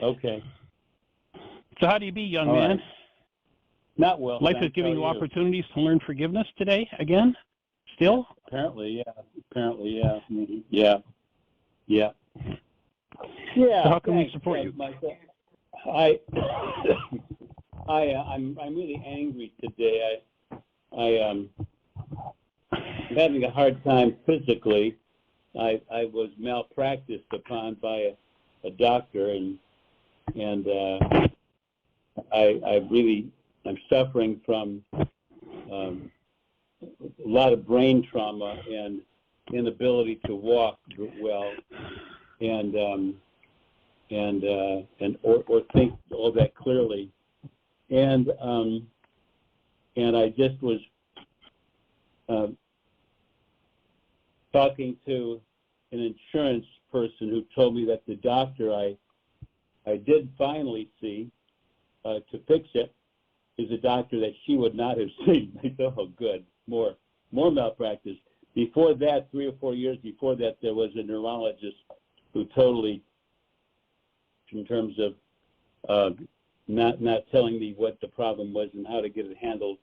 Okay. So how do you be, young All man? right. Not well. Life is giving you opportunities to learn forgiveness today again? Still? Apparently, yeah. Apparently, yeah. Mm-hmm. Yeah. Yeah. So how can we support you? Michael. I'm really angry today. I'm having a hard time physically. I was malpracticed upon by a doctor, and I'm suffering from a lot of brain trauma and inability to walk well, or think all that clearly, and I just was talking to an insurance person who told me that the doctor I did finally see to fix it is a doctor that she would not have seen. I thought, oh, good, more malpractice. Before that, 3 or 4 years before that, there was a neurologist who totally, in terms of not telling me what the problem was and how to get it handled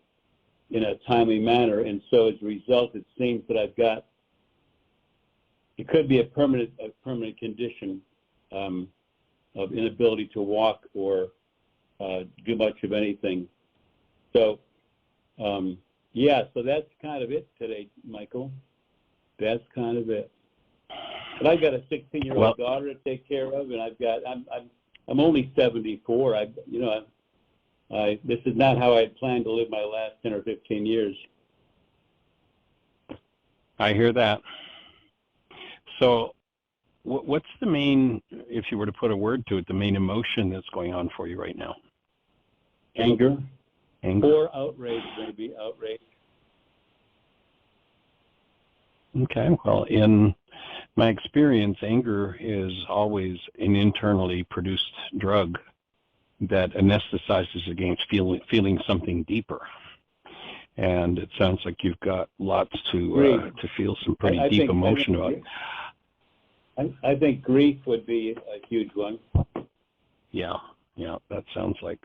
in a timely manner. And so as a result, it seems that I've got, it could be a permanent condition of inability to walk or do much of anything. So, yeah, so that's kind of it today, Michael. That's kind of it. But I've got a 16-year-old daughter to take care of, and I'm only 74. This is not how I had planned to live my last 10 or 15 years. I hear that. So what's the main, if you were to put a word to it, the main emotion that's going on for you right now? Anger. Or outrage, maybe. Outrage. Okay. Well, in my experience, anger is always an internally produced drug that anesthetizes against feeling something deeper. And it sounds like you've got lots to feel some pretty deep emotion about it. I think grief would be a huge one. Yeah, that sounds like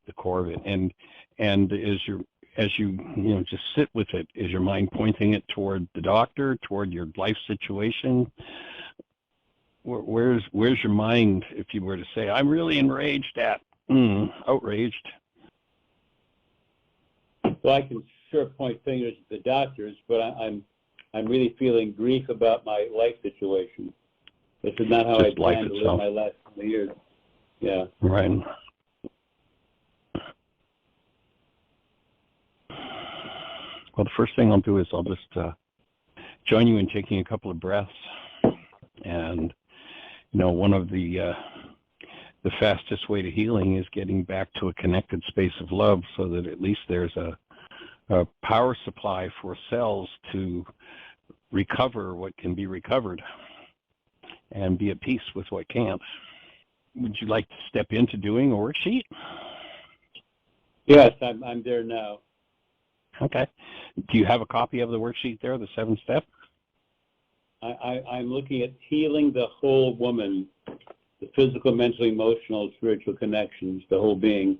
the core of it. And as you just sit with it, is your mind pointing it toward the doctor, toward your life situation? Where's your mind if you were to say, I'm really enraged at, outraged? Well, I can sure point fingers at the doctors, but I'm really feeling grief about my life situation. This is not how I planned to live my last 20 years. Yeah. Right. Well, the first thing I'll do is I'll just join you in taking a couple of breaths. And, one of the fastest way to healing is getting back to a connected space of love so that at least there's a power supply for cells to recover what can be recovered and be at peace with what can't. Would you like to step into doing a worksheet? Yes, I'm there now. Okay. Do you have a copy of the worksheet there, the 7-step? I'm looking at healing the whole woman, the physical, mental, emotional, spiritual connections, the whole being,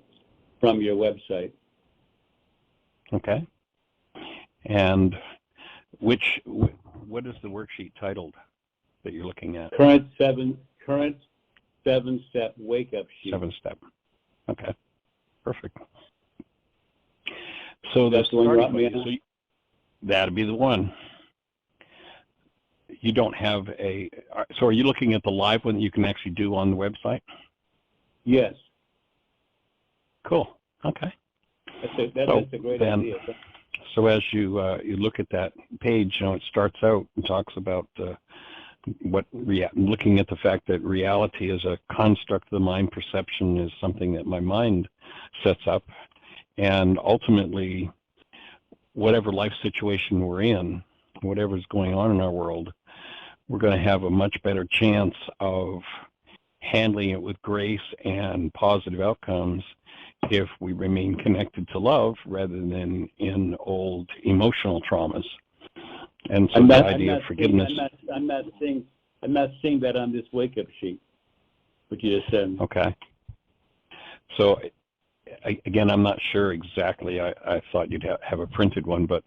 from your website. Okay. And what is the worksheet titled that you're looking at? Current 7-step wake-up sheet. 7-step. Okay. Perfect. So that's the one you brought me on? That'd be the one. You don't have so are you looking at the live one that you can actually do on the website? Yes. Cool. Okay. That's a great idea. So as you look at that page, it starts out and talks about looking at the fact that reality is a construct of the mind. Perception is something that my mind sets up, and ultimately, whatever life situation we're in, whatever's going on in our world, we're going to have a much better chance of handling it with grace and positive outcomes if we remain connected to love rather than in old emotional traumas. And so the idea of forgiveness. I'm not seeing that on this wake-up sheet. what you just said. Okay. So again, I'm not sure exactly. I thought you'd have a printed one, but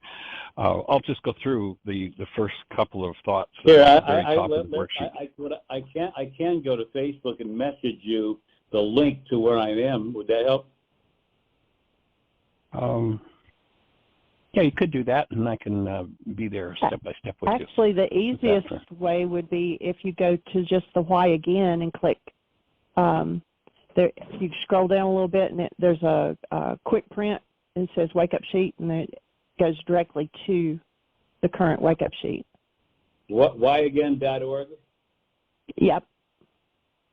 I'll just go through the first couple of thoughts Here, at the very top of the worksheet. I can go to Facebook and message you the link to where I am. Would that help? Yeah, you could do that, and I can be there step by step with you. Actually, the easiest way would be if you go to just the why again and click. There, you scroll down a little bit, and there's a quick print, and it says Wake Up Sheet, and it goes directly to the current Wake Up Sheet. Whyagain.org? Yep.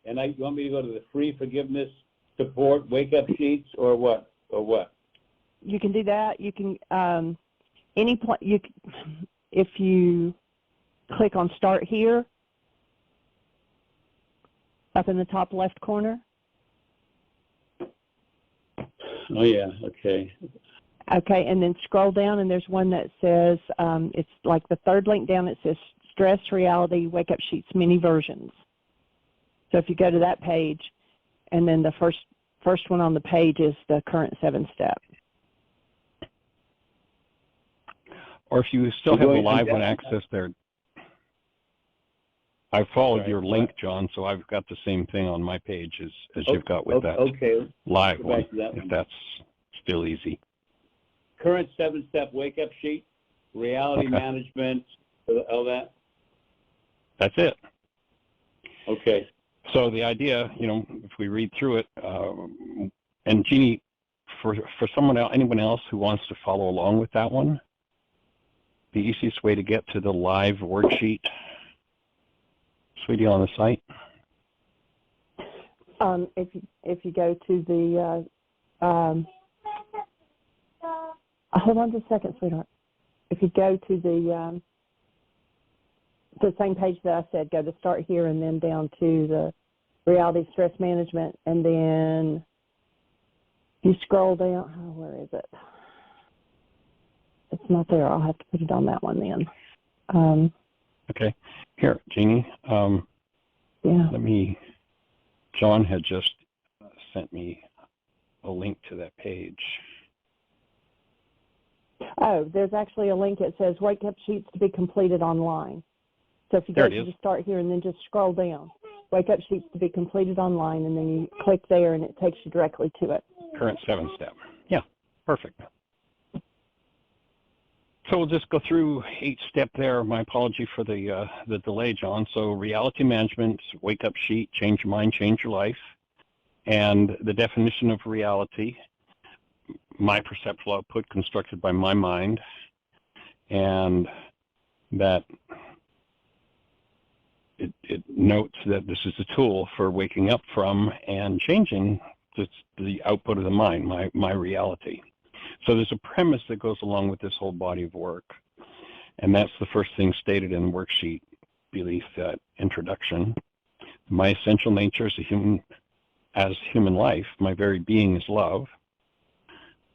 And you want me to go to the free forgiveness support Wake Up Sheets, or what? Or what? You can do that. You can if you click on Start Here up in the top left corner. Oh yeah, okay. Okay, and then scroll down, and there's one that says it's like the third link down. It says Stress Reality Wake Up Sheets Mini Versions. So if you go to that page, and then the first one on the page is the current 7-step. Or if you still have a live one access there, I followed your link, John, so I've got the same thing on my page as you've got with that live one, if that's still easy. Current 7-step Wake Up Sheet, reality management, all that? That's it. Okay. So the idea, if we read through it, and Jeannie, for anyone else who wants to follow along with that one, the easiest way to get to the live worksheet, sweetie, on the site? If you go to the, hold on just a second, sweetheart. If you go to the same page that I said, go to Start Here and then down to the Reality Stress Management, and then you scroll down, where is it? It's not there. I'll have to put it on that one then. Okay. Here, Jeannie. Yeah. John had just sent me a link to that page. Oh, there's actually a link that says Wake Up Sheets to be completed online. So if you go to Start Here and then just scroll down, Wake Up Sheets to be completed online, and then you click there and it takes you directly to it. Current 7-step. Yeah, perfect. So we'll just go through each step there. My apology for the delay, John. So reality management, Wake Up Sheet, change your mind, change your life. And the definition of reality, my perceptual output constructed by my mind, and that it notes that this is a tool for waking up from and changing the output of the mind, my reality. So there's a premise that goes along with this whole body of work, and that's the first thing stated in the worksheet, belief, that introduction. My essential nature as human life, my very being is love.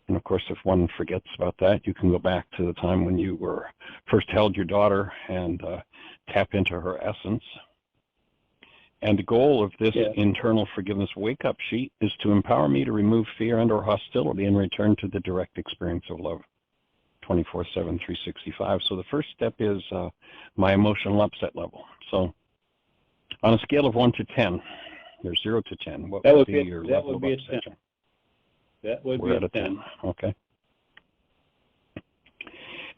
And of course, if one forgets about that, you can go back to the time when you first held your daughter and tap into her essence. And the goal of this internal forgiveness wake-up sheet is to empower me to remove fear and/or hostility and return to the direct experience of love, 24/7, 365. So the first step is my emotional upset level. So on a scale of 1 to 10, there's 0 to 10. What would be your level of upset? That would be a 10. We're at a 10. Okay.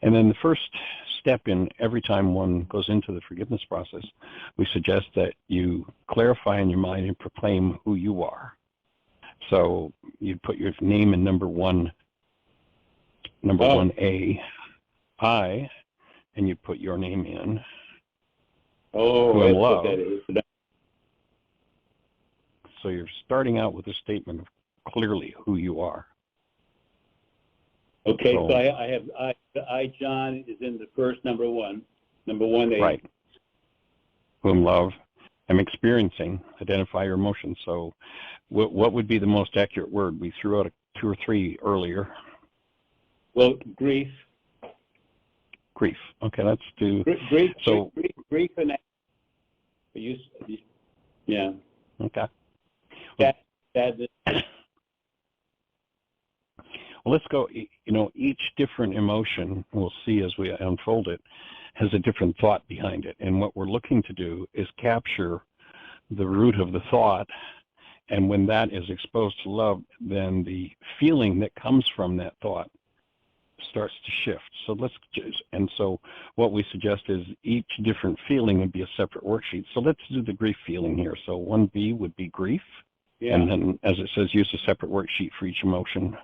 And then the first step in every time one goes into the forgiveness process, we suggest that you clarify in your mind and proclaim who you are. So you put your name in number 1A, I, and you put your name in. Oh, that's love. What that is. So you're starting out with a statement of clearly who you are. Okay, so I have I, John, is in the first number 1A. Right. Whom love. I'm experiencing. Identify your emotions. So what would be the most accurate word? We threw out 2 or 3 earlier. Well, grief. Grief. Okay, let's do. Grief and yeah. Okay. sadness. Well, let's go, each different emotion, we'll see as we unfold it, has a different thought behind it. And what we're looking to do is capture the root of the thought. And when that is exposed to love, then the feeling that comes from that thought starts to shift. So what we suggest is each different feeling would be a separate worksheet. So let's do the grief feeling here. So 1B would be grief. Yeah. And then, as it says, use a separate worksheet for each emotion.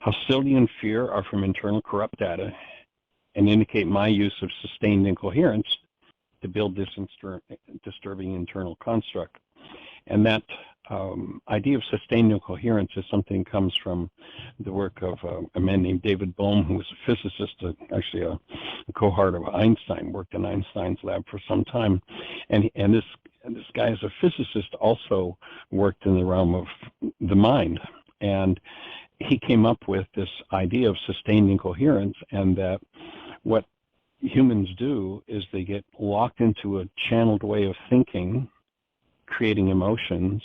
Hostility and fear are from internal corrupt data and indicate my use of sustained incoherence to build this disturbing internal construct. And that idea of sustained incoherence is something that comes from the work of a man named David Bohm, who was a physicist, actually a cohort of Einstein, worked in Einstein's lab for some time. And this guy, as a physicist, also worked in the realm of the mind. And he came up with this idea of sustained incoherence, and that what humans do is they get locked into a channeled way of thinking, creating emotions,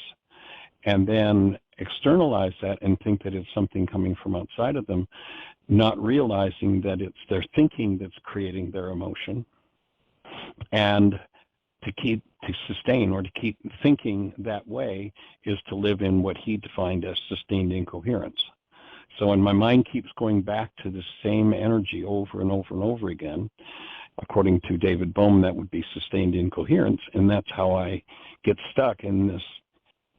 and then externalize that and think that it's something coming from outside of them, not realizing that it's their thinking that's creating their emotion. And to sustain or to keep thinking that way is to live in what he defined as sustained incoherence. So when my mind keeps going back to the same energy over and over and over again, according to David Bohm, that would be sustained incoherence, and that's how I get stuck in this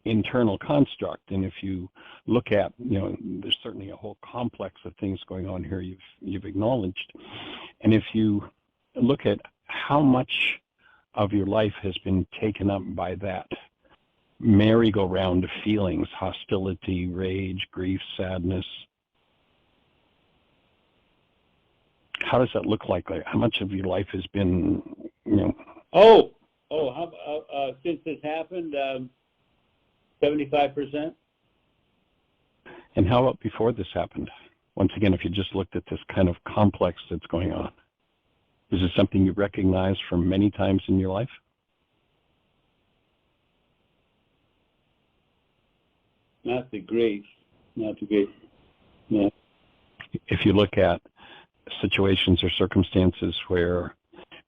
internal construct. And if you look at, there's certainly a whole complex of things going on here you've acknowledged. And if you look at how much of your life has been taken up by that merry-go-round of feelings, hostility, rage, grief, sadness, how does that look like? How much of your life has been, since this happened, 75%. And how about before this happened? Once again, if you just looked at this kind of complex that's going on, is it something you recognize from many times in your life? Not the grief. No. If you look at situations or circumstances where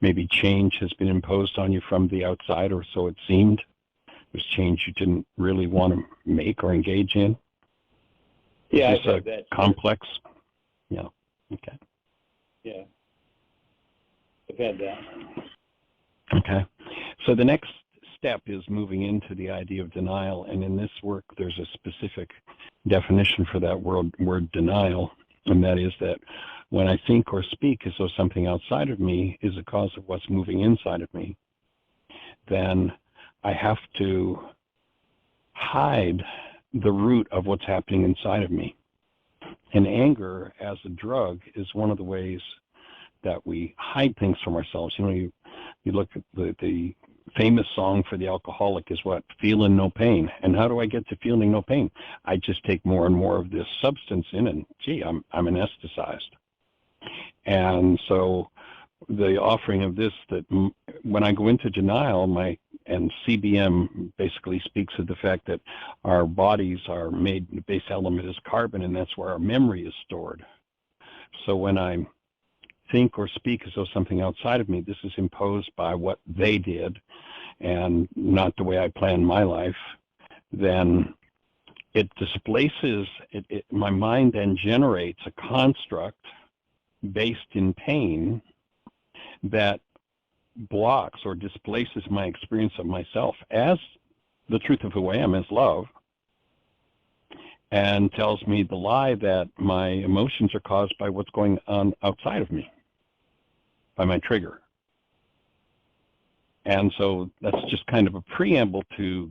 maybe change has been imposed on you from the outside, or so it seemed, it was change you didn't really want to make or engage in. Yeah, is this a complex? Yeah. Okay. Yeah. I've had that. Okay. So the next step is moving into the idea of denial, and in this work there's a specific definition for that word denial, and that is that when I think or speak as though something outside of me is a cause of what's moving inside of me, then I have to hide the root of what's happening inside of me. And anger as a drug is one of the ways that we hide things from ourselves. You look at the famous song for the alcoholic is what? Feeling no pain. And how do I get to feeling no pain? I just take more and more of this substance in, and gee, I'm anesthetized. And so the offering of this, that when I go into denial, and CBM basically speaks of the fact that our bodies are made, the base element is carbon, and that's where our memory is stored. So when I think or speak as though something outside of me, this is imposed by what they did and not the way I planned my life, then it displaces, my mind then generates a construct based in pain that blocks or displaces my experience of myself as the truth of who I am, as love, and tells me the lie that my emotions are caused by what's going on outside of me, by my trigger. And so that's just kind of a preamble to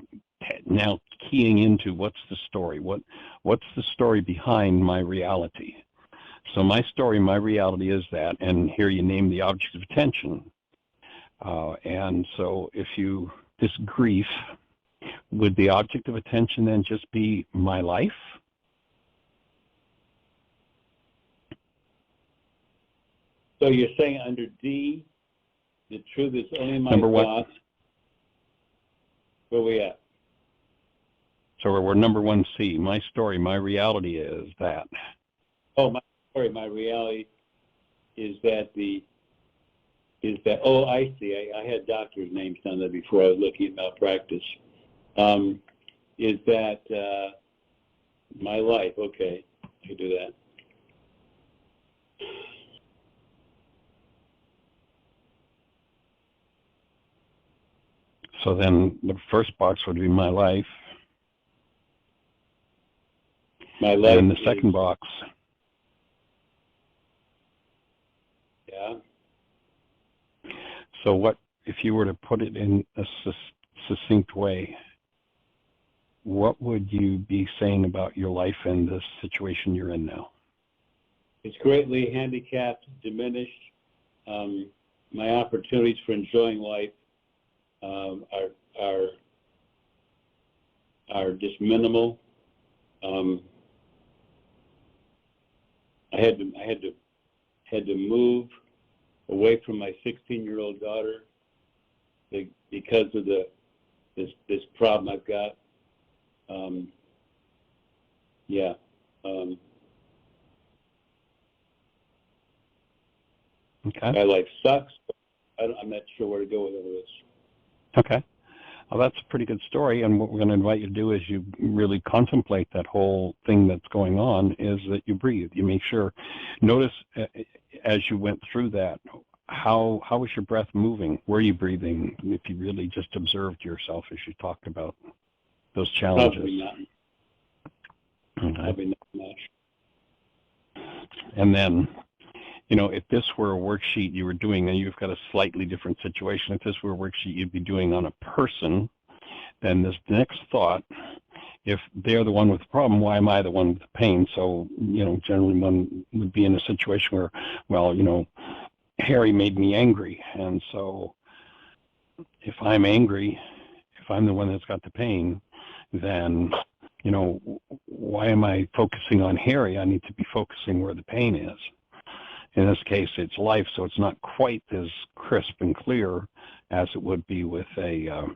now keying into what's the story, what's the story behind my reality. So my story, my reality is that, and here you name the object of attention. And so this grief, would the object of attention then just be my life? So you're saying under D, the truth is only my Number thoughts. Where we at? So we're number 1C. My story, my reality is that. Oh, my reality is that oh, I see. I had doctors' names down there before I was looking at malpractice. Is that my life? Okay, I do that. So then the first box would be my life. My life. And the second box. Yeah. So what, if you were to put it in a succinct way, what would you be saying about your life and the situation you're in now? It's greatly handicapped, diminished. My opportunities for enjoying life are just minimal. I had to move away from my 16-year-old daughter because of this problem I've got. Yeah. Okay. My life sucks. I'm not sure where to go with all this. Okay. Well, that's a pretty good story, and what we're going to invite you to do as you really contemplate that whole thing that's going on is that you breathe. You make sure, notice as you went through that, how was your breath moving? Were you breathing? If you really just observed yourself as you talked about those challenges. Probably not. Okay. Probably not much. And then, you know, if this were a worksheet you were doing, and you've got a slightly different situation, if this were a worksheet you'd be doing on a person, then this next thought, if they're the one with the problem, why am I the one with the pain? So, you know, generally one would be in a situation where, well, you know, Harry made me angry, and so if I'm angry, if I'm the one that's got the pain, then, you know, why am I focusing on Harry? I need to be focusing where the pain is. In this case, it's life, so it's not quite as crisp and clear as it would be with a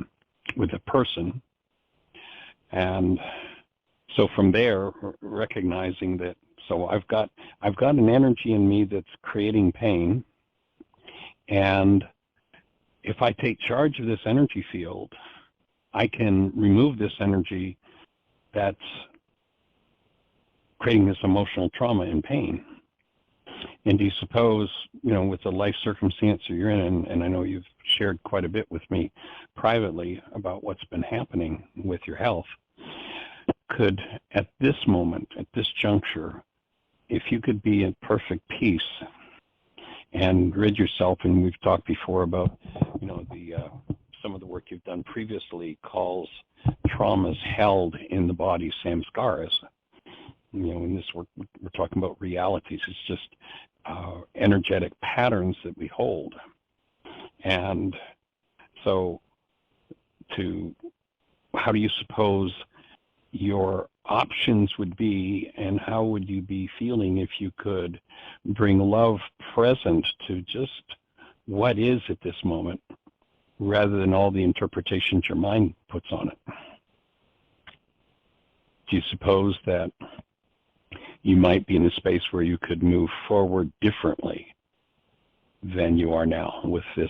person. And so from there, recognizing that, so I've got an energy in me that's creating pain, and if I take charge of this energy field, I can remove this energy that's creating this emotional trauma and pain. And do you suppose, you know, with the life circumstance you're in, and I know you've shared quite a bit with me privately about what's been happening with your health, could, at this moment, at this juncture, if you could be in perfect peace and rid yourself, and we've talked before about, you know, some of the work you've done previously calls traumas held in the body samskaras. You know, in this work, we're talking about realities. It's just energetic patterns that we hold. And so how do you suppose your options would be, and how would you be feeling if you could bring love present to just what is at this moment, rather than all the interpretations your mind puts on it? Do you suppose that you might be in a space where you could move forward differently than you are now with this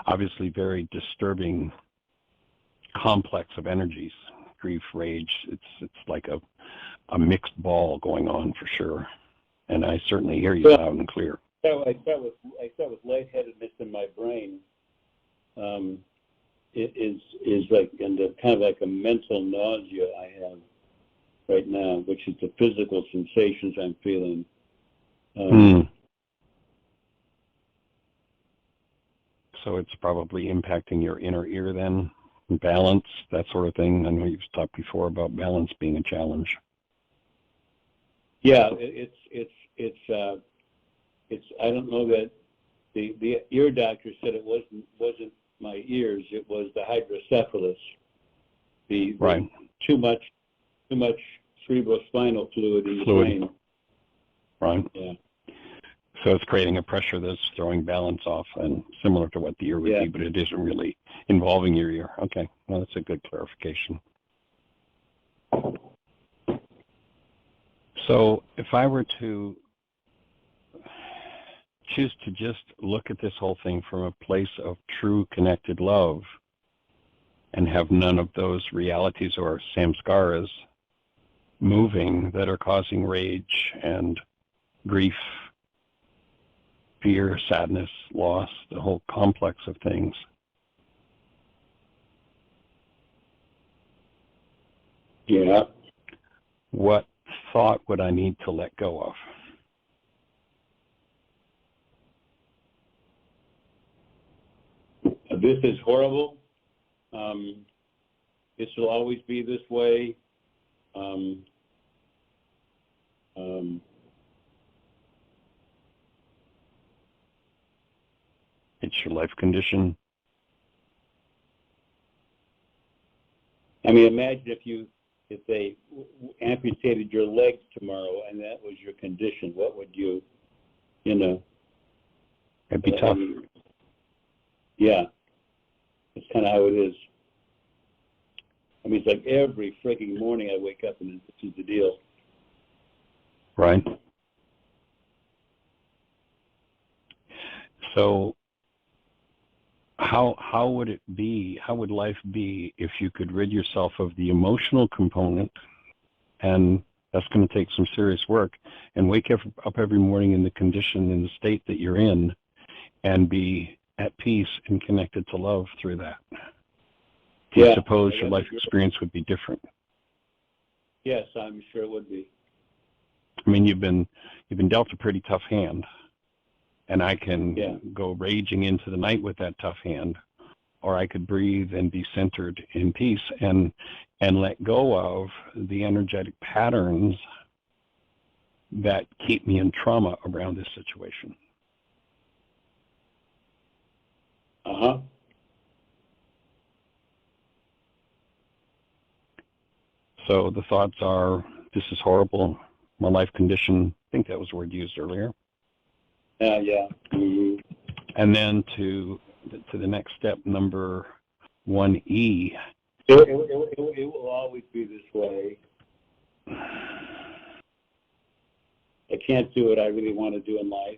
obviously very disturbing complex of energies, grief, rage? It's like a mixed ball going on for sure. And I certainly hear you loud and clear. So I start with lightheadedness in my brain. It is like kind of like a mental nausea I have right now, which is the physical sensations I'm feeling. So it's probably impacting your inner ear then, balance, that sort of thing. I know you've talked before about balance being a challenge. Yeah, it's I don't know that the ear doctor said it wasn't my ears, it was the hydrocephalus. Right. Too much cerebrospinal fluid in the brain. Right. Yeah. So it's creating a pressure that's throwing balance off, and similar to what the ear would be, but it isn't really involving your ear. Okay, well, that's a good clarification. So if I were to choose to just look at this whole thing from a place of true connected love and have none of those realities or samskaras moving that are causing rage and grief, fear, sadness, loss, the whole complex of things. Yeah. What thought would I need to let go of? This is horrible. This will always be this way. It's your life condition. I mean, imagine if they amputated your legs tomorrow and that was your condition. What would you know? It'd be tough. Yeah, that's kind of how it is. I mean, it's like every freaking morning I wake up and this is the deal. Right. So how would it be, how would life be if you could rid yourself of the emotional component, and that's going to take some serious work, and wake up every morning in the condition, in the state that you're in, and be at peace and connected to love through that? Do you suppose your life experience would be different? Yes, I'm sure it would be. I mean, you've been dealt a pretty tough hand, and I can go raging into the night with that tough hand, or I could breathe and be centered in peace and let go of the energetic patterns that keep me in trauma around this situation. Uh-huh. So the thoughts are, this is horrible, my life condition, I think that was the word used earlier. Yeah. Mm-hmm. And then to the next step, number 1E. It will always be this way. I can't do what I really want to do in life.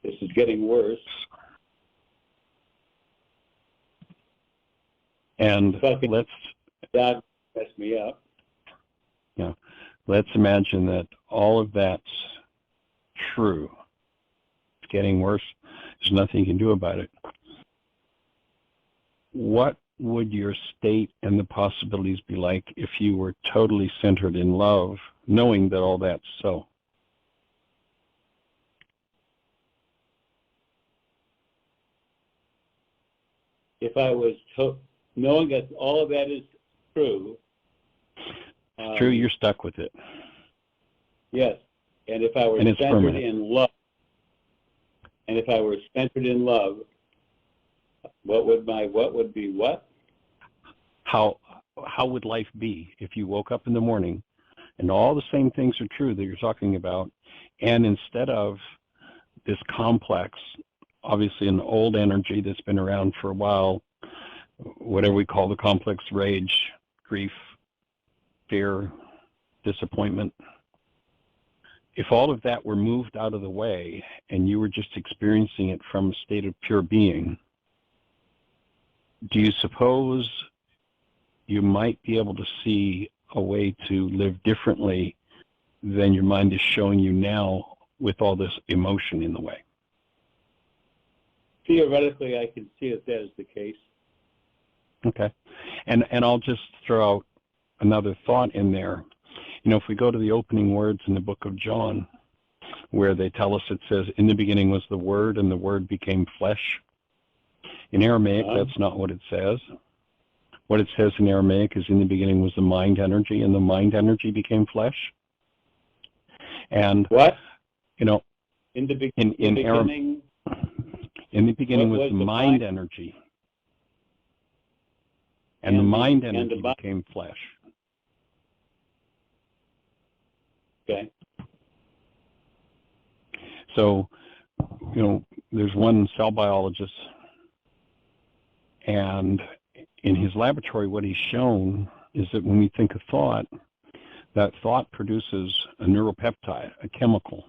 This is getting worse. And that messed me up. Yeah. Let's imagine that all of that's true. It's getting worse. There's nothing you can do about it. What would your state and the possibilities be like if you were totally centered in love, knowing that all that's so? If I was knowing that all of that is true. It's true, you're stuck with it. Yes. And if I were centered in love, what would be what? How would life be if you woke up in the morning and all the same things are true that you're talking about, and instead of this complex, obviously an old energy that's been around for a while, whatever we call the complex, rage, grief, fear, disappointment, if all of that were moved out of the way and you were just experiencing it from a state of pure being, do you suppose you might be able to see a way to live differently than your mind is showing you now with all this emotion in the way? Theoretically, I can see that is the case. Okay. And I'll just throw out another thought in there. You know, if we go to the opening words in the book of John, where they tell us, it says, in the beginning was the Word, and the Word became flesh. In Aramaic, that's not what it says. What it says in Aramaic is, in the beginning was the mind energy, and the mind energy became flesh. And what? You know, in the beginning, in the beginning was the mind energy, and the mind energy became flesh. Okay. So, you know, there's one cell biologist And in his laboratory, what he's shown is that when we think of thought, that thought produces a neuropeptide, a chemical,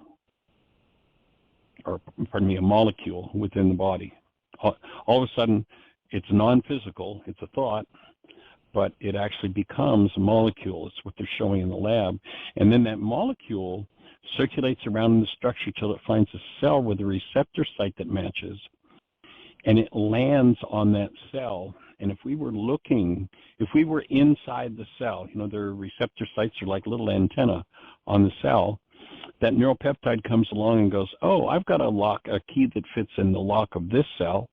or pardon me, a molecule within the body. All of a sudden, it's non-physical, it's a thought, but it actually becomes a molecule. It's what they're showing in the lab. And then that molecule circulates around in the structure till it finds a cell with a receptor site that matches, and it lands on that cell. And if we were inside the cell, you know, their receptor sites are like little antenna on the cell, that neuropeptide comes along and goes, oh, I've got a key that fits in the lock of this cell.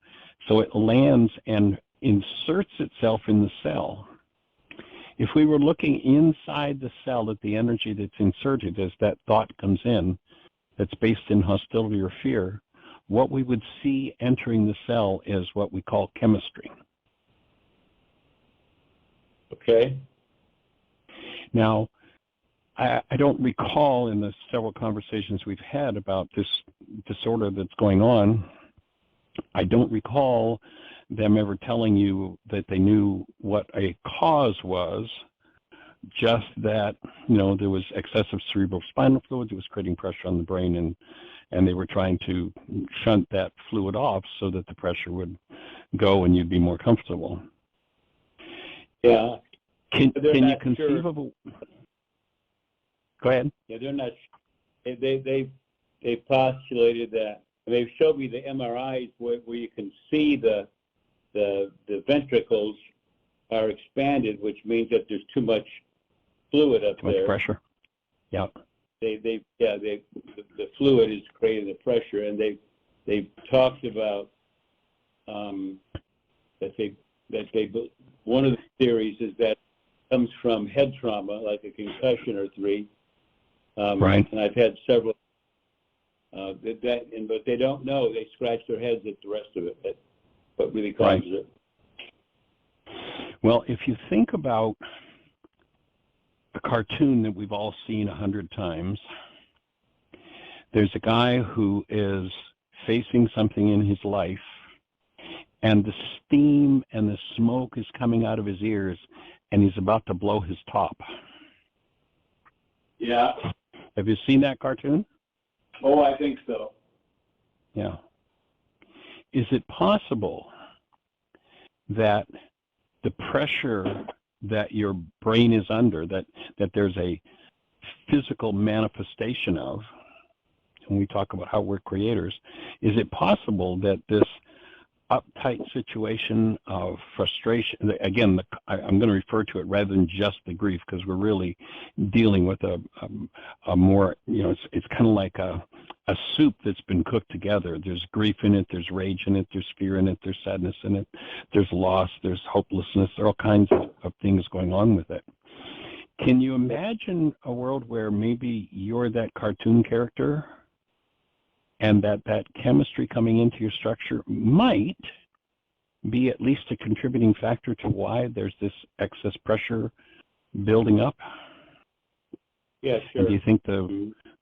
So it lands and inserts itself in the cell. If we were looking inside the cell at the energy that's inserted as that thought comes in, that's based in hostility or fear, what we would see entering the cell is what we call chemistry. Okay. Now, I don't recall in the several conversations we've had about this disorder that's going on, I don't recall them ever telling you that they knew what a cause was, just that, you know, there was excessive cerebral spinal fluid that was creating pressure on the brain, and they were trying to shunt that fluid off so that the pressure would go and you'd be more comfortable. Yeah. Can you conceive of a... Go ahead. Yeah, they're not. They postulated that. They've showed me the MRIs where you can see the ventricles are expanded, which means that there's too much fluid up there. Too much pressure. Yeah. The fluid is creating the pressure, and they've talked about one of the theories is that it comes from head trauma, like a concussion or three. Right. And I've had several but they don't know. They scratch their heads at the rest of it. That's what really causes it. Well, if you think about a cartoon that we've all seen 100 times, there's a guy who is facing something in his life, and the steam and the smoke is coming out of his ears, and he's about to blow his top. Yeah. Have you seen that cartoon? Oh, I think so. Yeah. Is it possible that the pressure that your brain is under, that there's a physical manifestation of, when we talk about how we're creators, is it possible that this uptight situation of frustration, again, I'm going to refer to it rather than just the grief, because we're really dealing with a more, you know, it's kind of like a soup that's been cooked together. There's grief in it, there's rage in it, there's fear in it, there's sadness in it, there's loss, there's hopelessness, there are all kinds of things going on with it. Can you imagine a world where maybe you're that cartoon character, and that chemistry coming into your structure might be at least a contributing factor to why there's this excess pressure building up? Yeah, sure. And do you think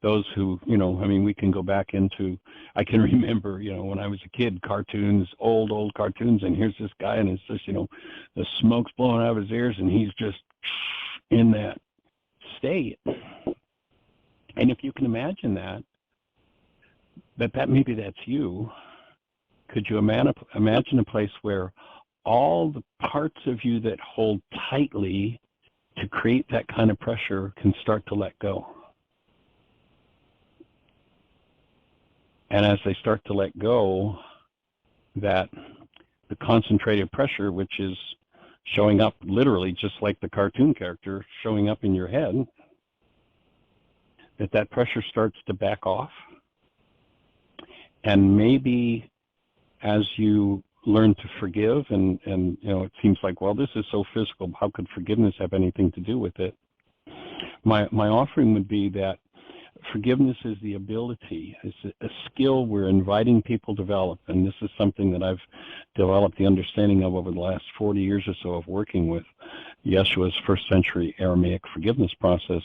those who, you know, I mean, we can go back into, I can remember, you know, when I was a kid, cartoons, old cartoons, and here's this guy, and it's just, you know, the smoke's blowing out of his ears, and he's just in that state. And if you can imagine that maybe that's you, could you imagine a place where all the parts of you that hold tightly to create that kind of pressure can start to let go? And as they start to let go, that the concentrated pressure, which is showing up literally just like the cartoon character showing up in your head, that pressure starts to back off. And maybe as you learn to forgive, and you know, it seems like, well, this is so physical, how could forgiveness have anything to do with it? My offering would be that forgiveness is the ability, it's a skill we're inviting people to develop, and this is something that I've developed the understanding of over the last 40 years or so of working with Yeshua's first century Aramaic forgiveness process.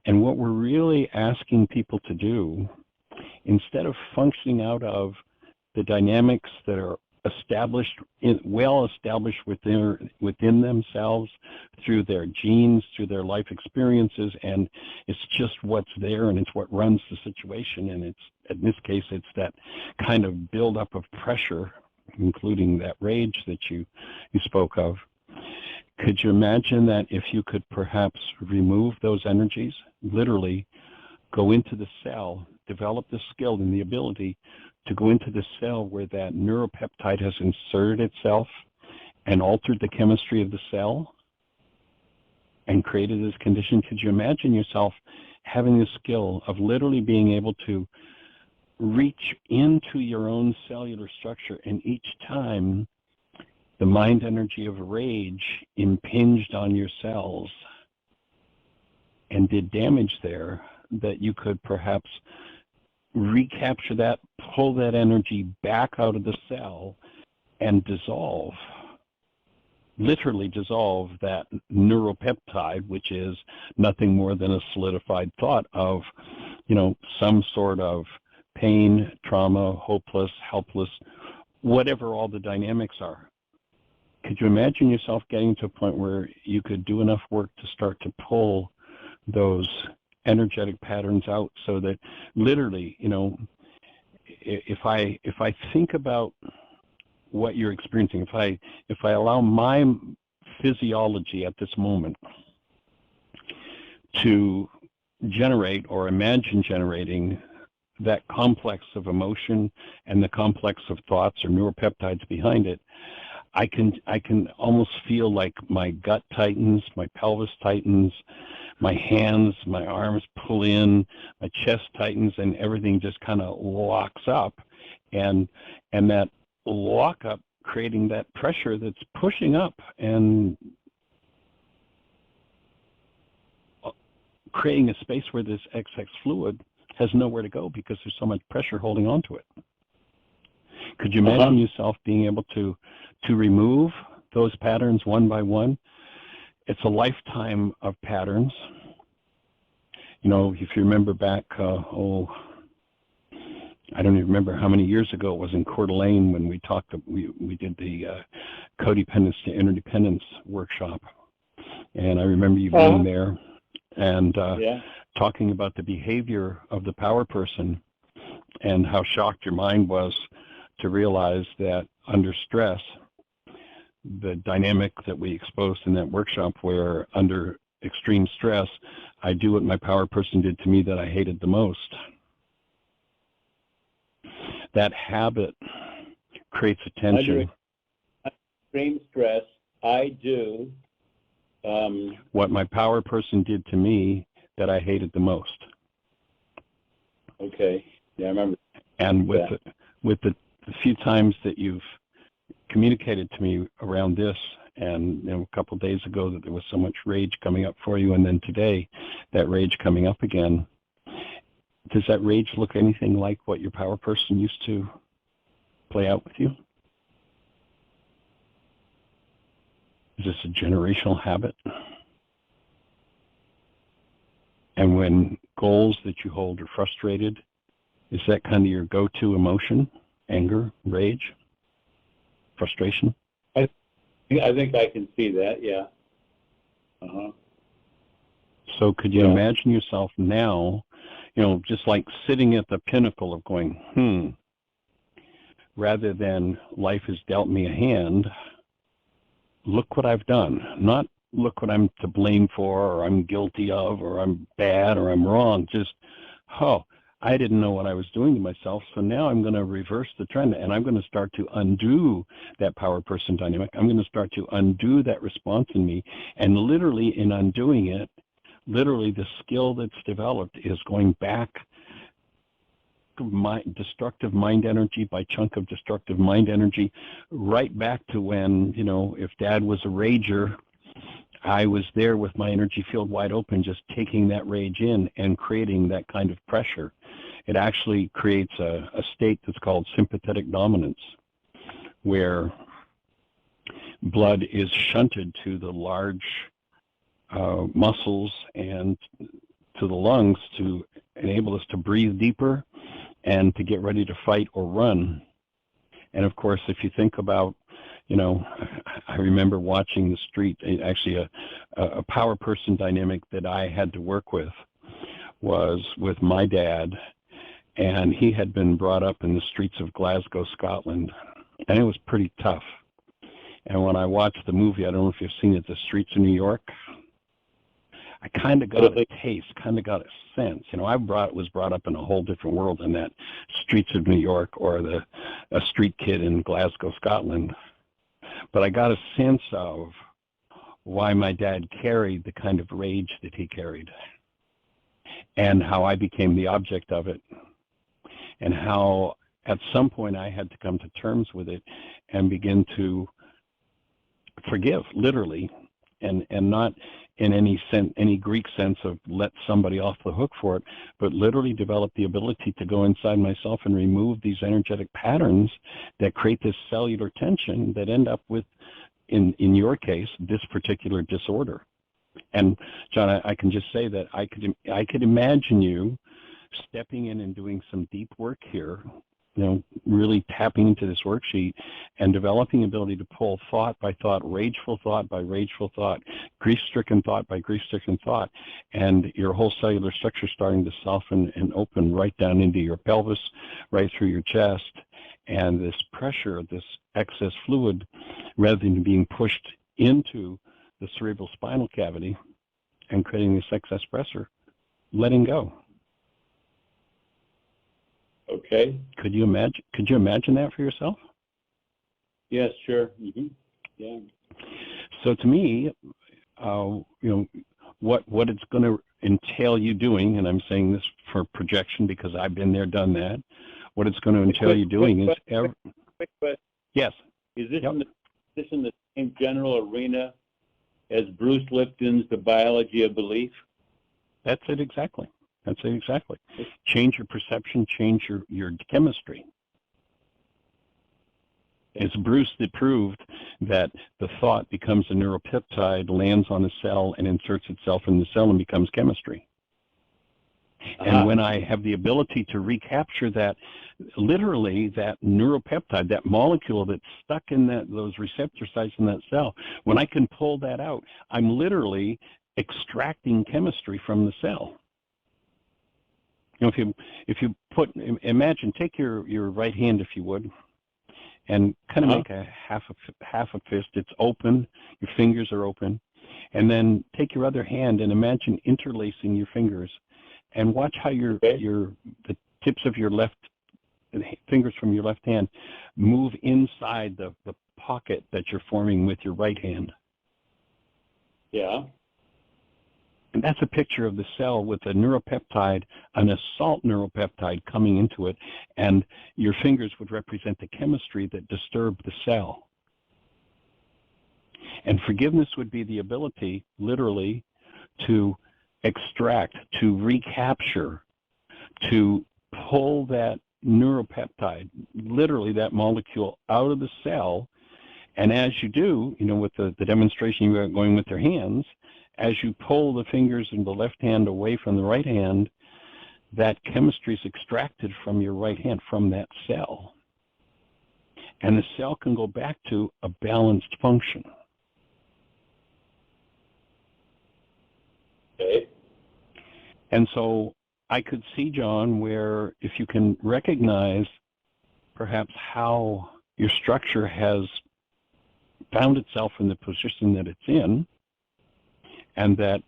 And what we're really asking people to do, instead of functioning out of the dynamics that are well established within themselves through their genes, through their life experiences, and it's just what's there, and it's what runs the situation. And it's, in this case, it's that kind of buildup of pressure, including that rage that you spoke of. Could you imagine that if you could perhaps remove those energies, literally go into the cell, develop the skill and the ability to go into the cell where that neuropeptide has inserted itself and altered the chemistry of the cell and created this condition? Could you imagine yourself having the skill of literally being able to reach into your own cellular structure, and each time the mind energy of rage impinged on your cells and did damage there, that you could perhaps recapture that, pull that energy back out of the cell and dissolve, literally dissolve that neuropeptide, which is nothing more than a solidified thought of, some sort of pain, trauma, hopeless, helpless, whatever all the dynamics are. Could you imagine yourself getting to a point where you could do enough work to start to pull those energetic patterns out, so that literally, if I think about what you're experiencing, if I allow my physiology at this moment to generate or imagine generating that complex of emotion and the complex of thoughts or neuropeptides behind it, I can almost feel like my gut tightens, my pelvis tightens, my hands, my arms pull in, my chest tightens, and everything just kind of locks up, and that lock up creating that pressure that's pushing up and creating a space where this excess fluid has nowhere to go because there's so much pressure holding on to it. Could you imagine yourself being able to remove those patterns one by one? It's a lifetime of patterns. If you remember back, I don't even remember how many years ago it was in Coeur d'Alene when we did the codependence to interdependence workshop. And I remember you being there and talking about the behavior of the power person and how shocked your mind was to realize that under stress, the dynamic that we exposed in that workshop, where under extreme stress, I do what my power person did to me that I hated the most. That habit creates a tension. Under extreme stress, I do what my power person did to me that I hated the most. Okay. Yeah, I remember. And with the few times that you've communicated to me around this, and a couple of days ago that there was so much rage coming up for you, and then today that rage coming up again, does that rage look anything like what your power person used to play out with you? Is this a generational habit? And when goals that you hold are frustrated, is that kind of your go-to emotion? Anger, rage, frustration? I think I can see that, yeah. So could you imagine yourself now, just like sitting at the pinnacle of going, rather than life has dealt me a hand, look what I've done. Not look what I'm to blame for, or I'm guilty of, or I'm bad, or I'm wrong. Just, I didn't know what I was doing to myself, so now I'm going to reverse the trend, and I'm going to start to undo that power person dynamic. I'm going to start to undo that response in me, and literally in undoing it, literally the skill that's developed is going back my destructive mind energy by chunk of destructive mind energy right back to when, if Dad was a rager, I was there with my energy field wide open, just taking that rage in and creating that kind of pressure. It actually creates a state that's called sympathetic dominance, where blood is shunted to the large muscles and to the lungs to enable us to breathe deeper and to get ready to fight or run. And of course, if you think about, I remember watching the street, actually a power person dynamic that I had to work with was with my dad, and he had been brought up in the streets of Glasgow, Scotland, and it was pretty tough. And when I watched the movie, I don't know if you've seen it, The Streets of New York, I kind of got a taste, kind of got a sense. I was brought up in a whole different world than that Streets of New York or a street kid in Glasgow, Scotland. But I got a sense of why my dad carried the kind of rage that he carried, and how I became the object of it, and how at some point I had to come to terms with it and begin to forgive, literally, and not in any Greek sense of let somebody off the hook for it, but literally develop the ability to go inside myself and remove these energetic patterns that create this cellular tension that end up with, in your case, this particular disorder. And John, I can just say that I could imagine you stepping in and doing some deep work here, really tapping into this worksheet and developing the ability to pull thought by thought, rageful thought by rageful thought, grief-stricken thought by grief-stricken thought, and your whole cellular structure starting to soften and open right down into your pelvis, right through your chest, and this pressure, this excess fluid, rather than being pushed into the cerebral spinal cavity and creating this excess pressure, letting go. Okay. Could you imagine that for yourself? Yes, sure. Mm-hmm. Yeah. So to me, what it's going to entail you doing, and I'm saying this for projection because I've been there, done that. What it's going to entail you doing is quick question. Yes. Is this in the same general arena as Bruce Lipton's The Biology of Belief? That's it exactly. That's it exactly. Change your perception, change your chemistry. It's Bruce that proved that the thought becomes a neuropeptide, lands on a cell, and inserts itself in the cell and becomes chemistry. And when I have the ability to recapture that, literally that neuropeptide, that molecule that's stuck in those receptor sites in that cell, when I can pull that out, I'm literally extracting chemistry from the cell. If you imagine, take your right hand, if you would, and kind of make a half a fist. It's open, your fingers are open, and then take your other hand and imagine interlacing your fingers, and watch how the tips of your fingers from your left hand move inside the pocket that you're forming with your right hand. Yeah. And that's a picture of the cell with a neuropeptide, an assault neuropeptide coming into it, and your fingers would represent the chemistry that disturbed the cell. And forgiveness would be the ability, literally, to extract, to recapture, to pull that neuropeptide, literally that molecule, out of the cell. And as you do, with the demonstration you are going with your hands, as you pull the fingers in the left hand away from the right hand, that chemistry is extracted from your right hand, from that cell. And the cell can go back to a balanced function. Okay. And so I could see, John, where if you can recognize perhaps how your structure has found itself in the position that it's in, and that,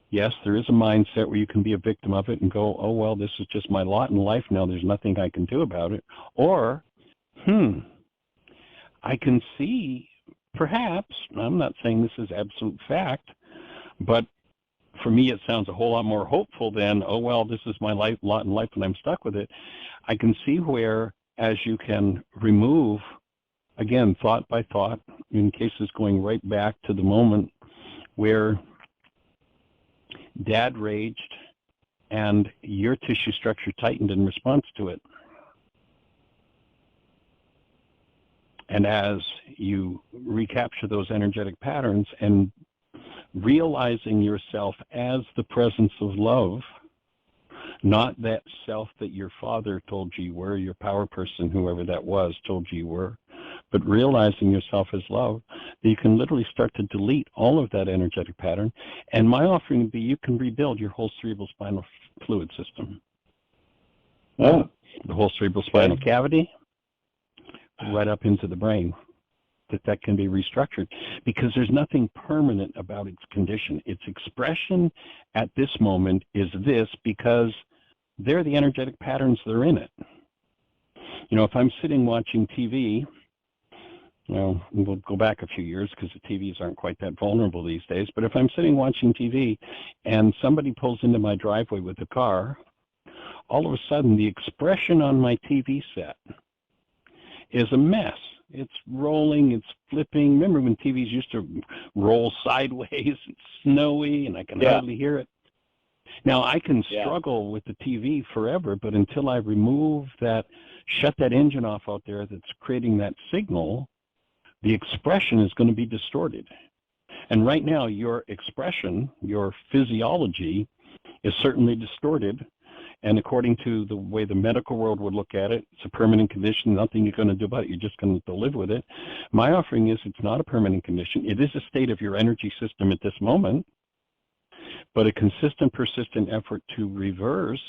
yes, there is a mindset where you can be a victim of it and go, oh, well, this is just my lot in life now, there's nothing I can do about it. Or, I can see, perhaps, I'm not saying this is absolute fact, but for me it sounds a whole lot more hopeful than, oh, well, this is my lot in life and I'm stuck with it. I can see where, as you can remove, again, thought by thought, in cases going right back to the moment where Dad raged and your tissue structure tightened in response to it. And as you recapture those energetic patterns and realizing yourself as the presence of love, Not that self that your father told you you were, your power person, whoever that was, told you you were, but realizing yourself as love, that you can literally start to delete all of that energetic pattern. And my offering would be you can rebuild your whole cerebral spinal fluid system. Oh. The whole cerebral spinal cavity, right up into the brain. That can be restructured, because there's nothing permanent about its condition. Its expression at this moment is this, because they're the energetic patterns that are in it. You know, if I'm sitting watching TV, well, we'll go back a few years because the TVs aren't quite that vulnerable these days, but if I'm sitting watching TV and somebody pulls into my driveway with a car, all of a sudden the expression on my TV set is a mess. It's rolling, it's flipping. Remember when TVs used to roll sideways? It's snowy, and I can hardly hear it. Now, I can struggle with the TV forever, but until I remove that, shut that engine off out there that's creating that signal, the expression is going to be distorted. And right now, your expression, your physiology, is certainly distorted. And according to the way the medical world would look at it, it's a permanent condition, nothing you're going to do about it, you're just going to live with it. My offering is it's not a permanent condition. It is a state of your energy system at this moment, but a consistent, persistent effort to reverse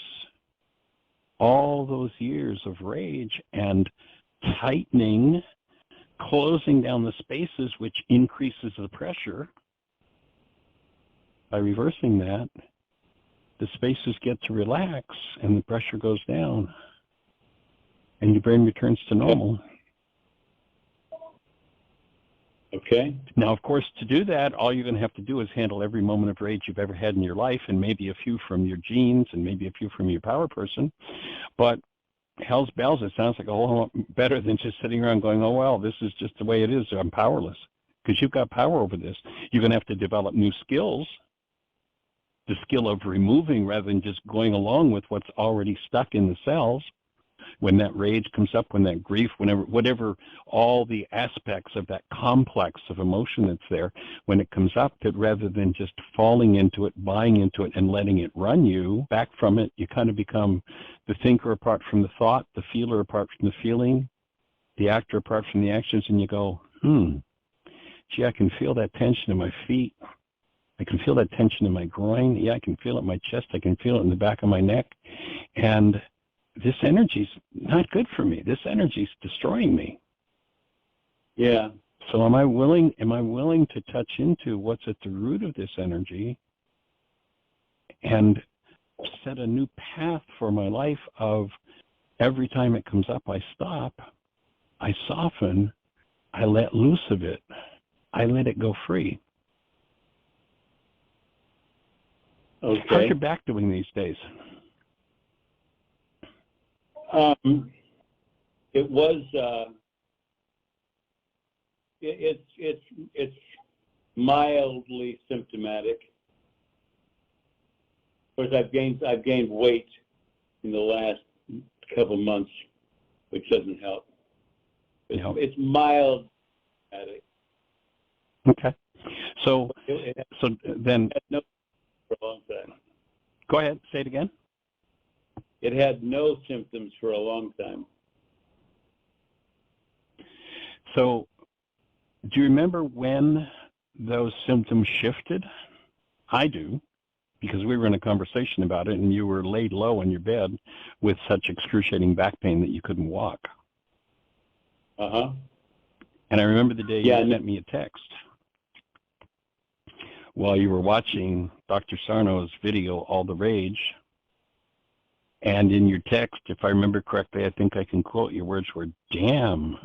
all those years of rage and tightening, closing down the spaces, which increases the pressure. By reversing that, the spaces get to relax and the pressure goes down and your brain returns to normal. Okay. Now, of course, to do that, all you're going to have to do is handle every moment of rage you've ever had in your life, and maybe a few from your genes and maybe a few from your power person. But hell's bells, it sounds like a whole lot better than just sitting around going, oh, well, this is just the way it is. I'm powerless. Because you've got power over this. You're going to have to develop new skills. The skill of removing rather than just going along with what's already stuck in the cells. When that rage comes up, when that grief, whatever, all the aspects of that complex of emotion that's there, when it comes up, that rather than just falling into it, buying into it, and letting it run you back from it, you kind of become the thinker apart from the thought, the feeler apart from the feeling, the actor apart from the actions, and you go, gee, I can feel that tension in my feet. I can feel that tension in my groin. Yeah, I can feel it in my chest. I can feel it in the back of my neck. And this energy's not good for me. This energy's destroying me. Yeah. So am I willing to touch into what's at the root of this energy and set a new path for my life of every time it comes up, I stop, I soften, I let loose of it, I let it go free. Okay. How's your back doing these days? It was. It's mildly symptomatic. Of course, I've gained weight in the last couple months, which doesn't help. It's mild symptomatic. Okay. So then. No, for a long time. Go ahead. Say it again. It had no symptoms for a long time. So do you remember when those symptoms shifted? I do, because we were in a conversation about it, and you were laid low in your bed with such excruciating back pain that you couldn't walk. Uh-huh. And I remember the day you sent me a text while you were watching Dr. Sarno's video, All the Rage. And in your text, if I remember correctly, I think I can quote, your words were, damn,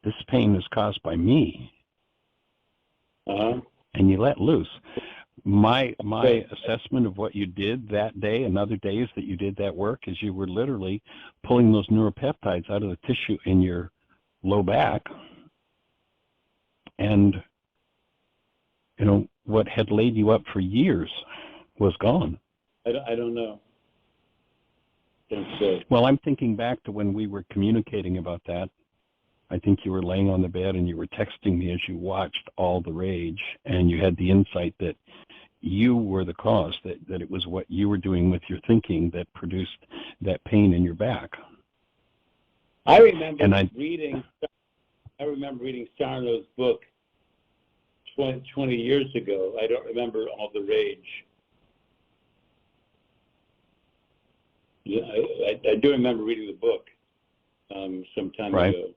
this pain is caused by me. Uh-huh. And you let loose. My assessment of what you did that day and other days that you did that work is you were literally pulling those neuropeptides out of the tissue in your low back. And, you know, what had laid you up for years was gone. I don't know. Well, I'm thinking back to when we were communicating about that. I think you were laying on the bed and you were texting me as you watched All the Rage, and you had the insight that you were the cause, that it was what you were doing with your thinking that produced that pain in your back. I remember And reading Sarno's book 20 years ago. I don't remember all the rage. Yeah, I do remember reading the book some time ago.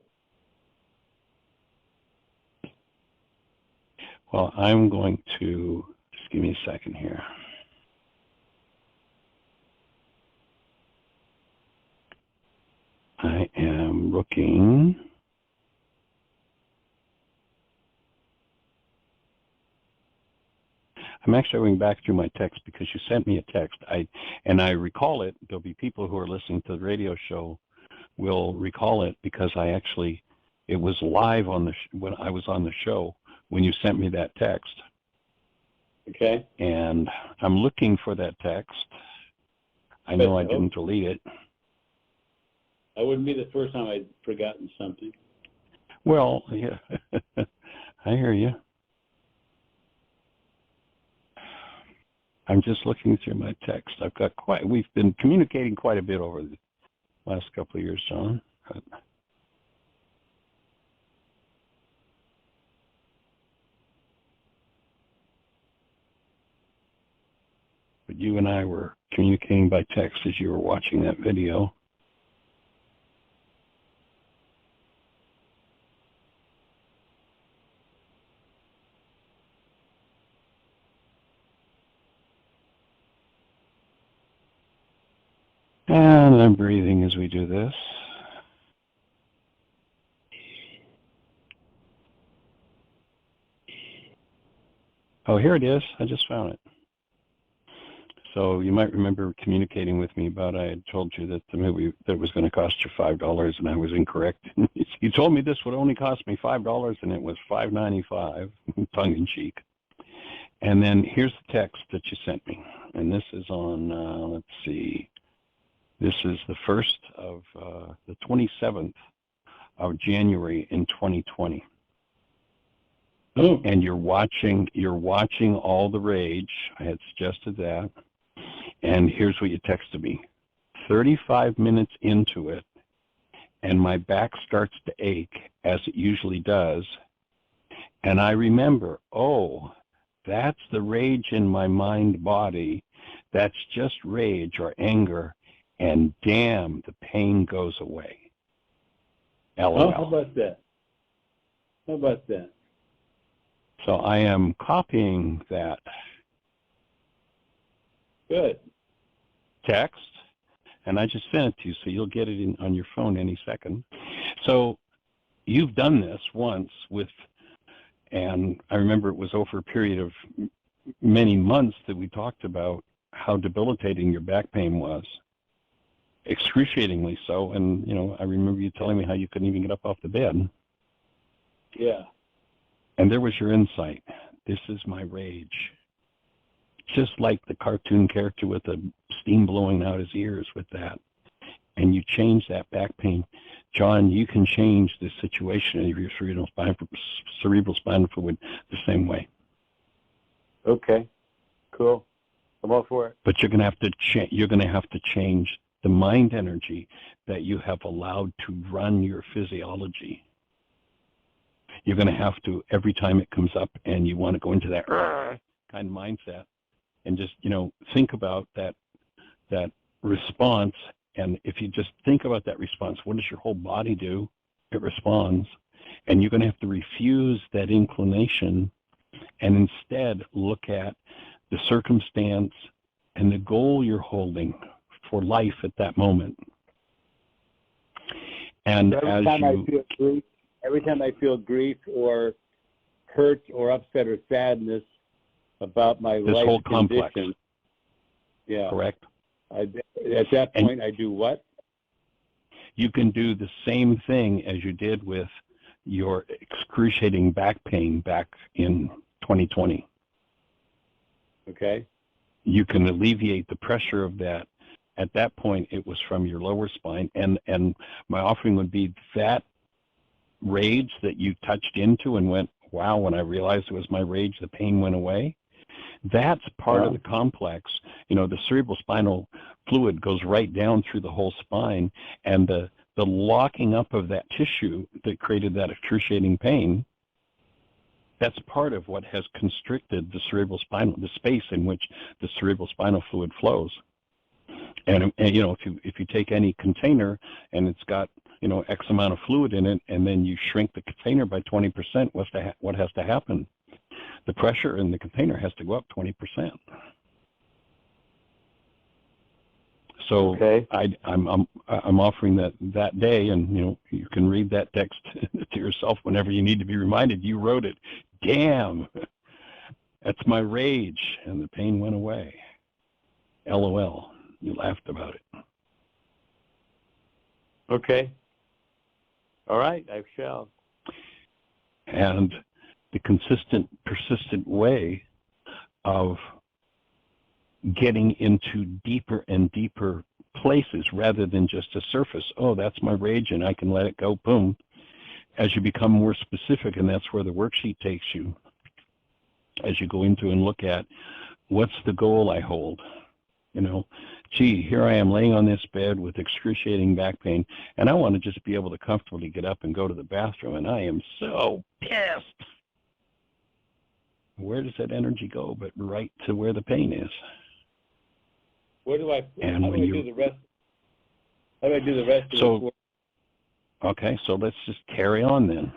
Well, I'm going to, just give me a second here. I am looking. I'm actually going back through my text because you sent me a text. I recall it. There'll be people who are listening to the radio show will recall it because it was live on when I was on the show when you sent me that text. Okay. And I'm looking for that text. I know I didn't delete it. That wouldn't be the first time I'd forgotten something. Well, yeah, I hear you. I'm just looking through my text. We've been communicating quite a bit over the last couple of years, John. But you and I were communicating by text as you were watching that video. And I'm breathing as we do this. Oh, here it is. I just found it. So you might remember communicating with me about I had told you that the movie that was going to cost you $5, and I was incorrect. You told me this would only cost me $5, and it was $5.95, tongue in cheek. And then here's the text that you sent me, and this is on. Let's see. This is the first of the 27th of January in 2020. Oh. And you're watching all the rage. I had suggested that. And here's what you texted me. 35 minutes into it, and my back starts to ache, as it usually does. And I remember, oh, that's the rage in my mind body. That's just rage or anger. And damn, the pain goes away. LOL. Oh, how about that? So I am copying that Good. text, and I just sent it to you, so you'll get it on your phone any second. So you've done this once and I remember it was over a period of many months that we talked about how debilitating your back pain was. Excruciatingly so, and I remember you telling me how you couldn't even get up off the bed. Yeah. And there was your insight. This is my rage. Just like the cartoon character with the steam blowing out his ears with that. And you change that back pain. John, you can change the situation of your cerebral spinal fluid the same way. Okay. Cool. I'm all for it. But you're going to have to change the mind energy that you have allowed to run your physiology. You're going to have to, every time it comes up and you want to go into that kind of mindset, and just, think about that response. And if you just think about that response, what does your whole body do? It responds. And you're going to have to refuse that inclination and instead look at the circumstance and the goal you're holding for life at that moment. And every time I feel grief or hurt or upset or sadness about my this life whole condition, complex. Yeah. Correct. At that point, I do what? You can do the same thing as you did with your excruciating back pain back in 2020. Okay. You can alleviate the pressure of that. At that point, it was from your lower spine, and my offering would be that rage that you touched into and went, wow, when I realized it was my rage, the pain went away. That's part of the complex. You know, the cerebral spinal fluid goes right down through the whole spine, and the locking up of that tissue that created that excruciating pain, that's part of what has constricted the cerebral spinal, the space in which the cerebral spinal fluid flows. And you know, if you take any container and it's got, you know, X amount of fluid in it, and then you shrink the container by 20%, what has to happen? The pressure in the container has to go up 20%. So okay. I'm offering that day, and you know, you can read that text to yourself whenever you need to be reminded. You wrote it. Damn, that's my rage, and the pain went away. LOL. You laughed about it. Okay. All right, I shall. And the consistent, persistent way of getting into deeper and deeper places rather than just a surface. Oh, that's my rage and I can let it go, boom. As you become more specific, and that's where the worksheet takes you, as you go into and look at what's the goal I hold. You know, gee, here I am laying on this bed with excruciating back pain, and I want to just be able to comfortably get up and go to the bathroom, and I am so pissed. Where does that energy go but right to where the pain is? Where do I, and how do I do the rest? How do I do the rest of the work? Okay, so let's just carry on then.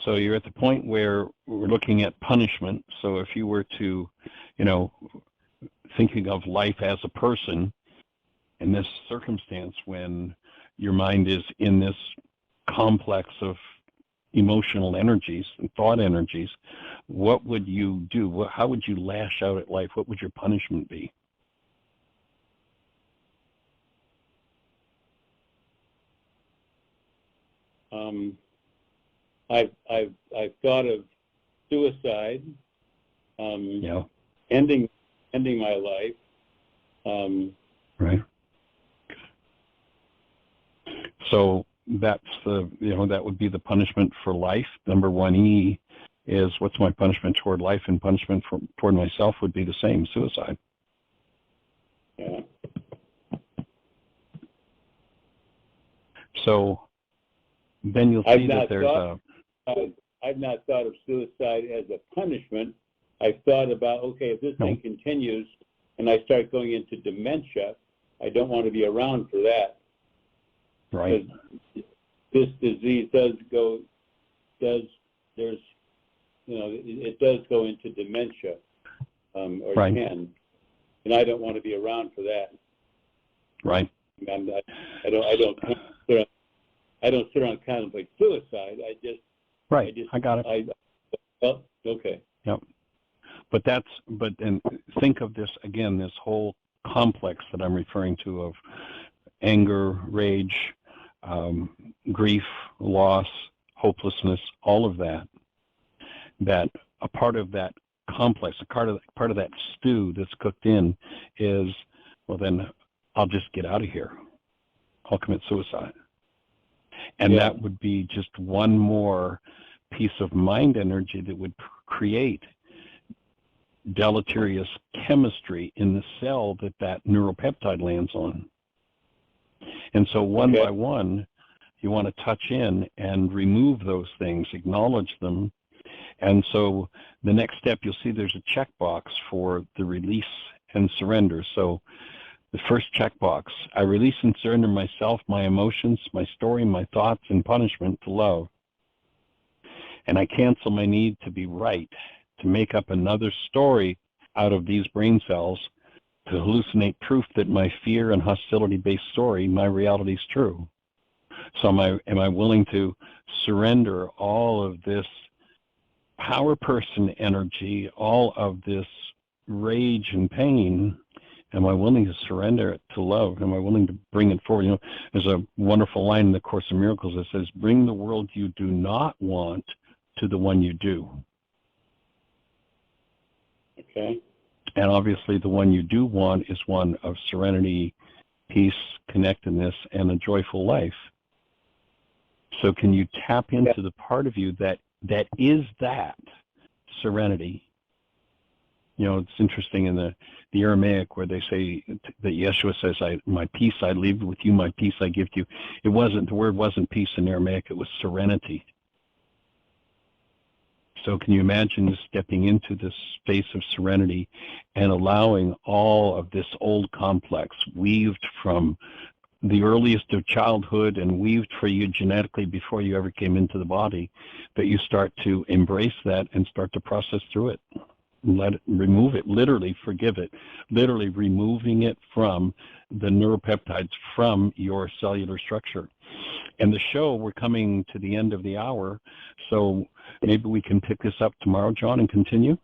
So you're at the point where we're looking at punishment. So if you were to, you know, thinking of life as a person in this circumstance when your mind is in this complex of emotional energies and thought energies, what would you do? How would you lash out at life? What would your punishment be? I've thought of suicide, Yeah. ending my life. Right. So that's the, you know, that would be the punishment for life. Number 1E is what's my punishment toward life, and punishment toward myself would be the same, suicide. Yeah. So then you'll see that there's I've not thought of suicide as a punishment. I've thought about, okay, if this thing continues and I start going into dementia, I don't want to be around for that. Right. This disease there's, you know, it does go into dementia, or right. can, and I don't want to be around for that. Right. I don't sit around and contemplate suicide. Right. I got it. Oh, okay. Yep. But then think of this again, this whole complex that I'm referring to of anger, rage, grief, loss, hopelessness, all of that a part of that complex, a part of that stew that's cooked in is, well, then I'll just get out of here. I'll commit suicide. And that would be just one more piece of mind energy that would create deleterious chemistry in the cell that neuropeptide lands on. And so one by one, you want to touch in and remove those things, acknowledge them. And so the next step, you'll see there's a checkbox for the release and surrender. So the first checkbox, I release and surrender myself, my emotions, my story, my thoughts, and punishment to love. And I cancel my need to be right, to make up another story out of these brain cells, to hallucinate proof that my fear and hostility-based story, my reality is true. So am I willing to surrender all of this power person energy, all of this rage and pain? Am I willing to surrender it to love? Am I willing to bring it forward? You know, there's a wonderful line in the Course in Miracles that says, bring the world you do not want to the one you do. Okay. And obviously the one you do want is one of serenity, peace, connectedness, and a joyful life. So can you tap into the part of you that is that serenity, You know, it's interesting in the Aramaic where they say that Yeshua says, my peace I leave with you, my peace I give to you. The word wasn't peace in Aramaic, it was serenity. So can you imagine stepping into this space of serenity and allowing all of this old complex weaved from the earliest of childhood and weaved for you genetically before you ever came into the body, that you start to embrace that and start to process through it. Remove it, literally forgive it, literally removing it from the neuropeptides from your cellular structure. And the show, we're coming to the end of the hour, so maybe we can pick this up tomorrow, John, and continue.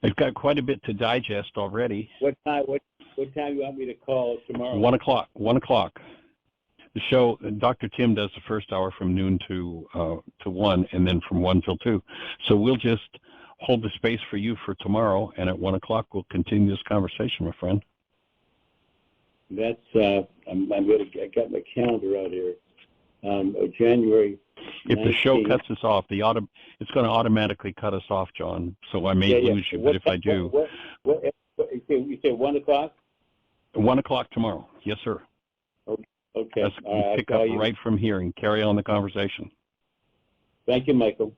I've got quite a bit to digest already. What time do you want me to call tomorrow? 1 o'clock. 1 o'clock. The show, Dr. Tim does the first hour from noon to 1, and then from 1 till 2. So we'll just hold the space for you for tomorrow, and at 1 o'clock we'll continue this conversation, my friend. That's I got my calendar out here. January 19th. If the show cuts us off, it's going to automatically cut us off, John. So I may lose you, but if I do, you say 1 o'clock? 1 o'clock tomorrow. Yes, sir. Okay. Let's pick up right from here and carry on the conversation. Thank you, Michael.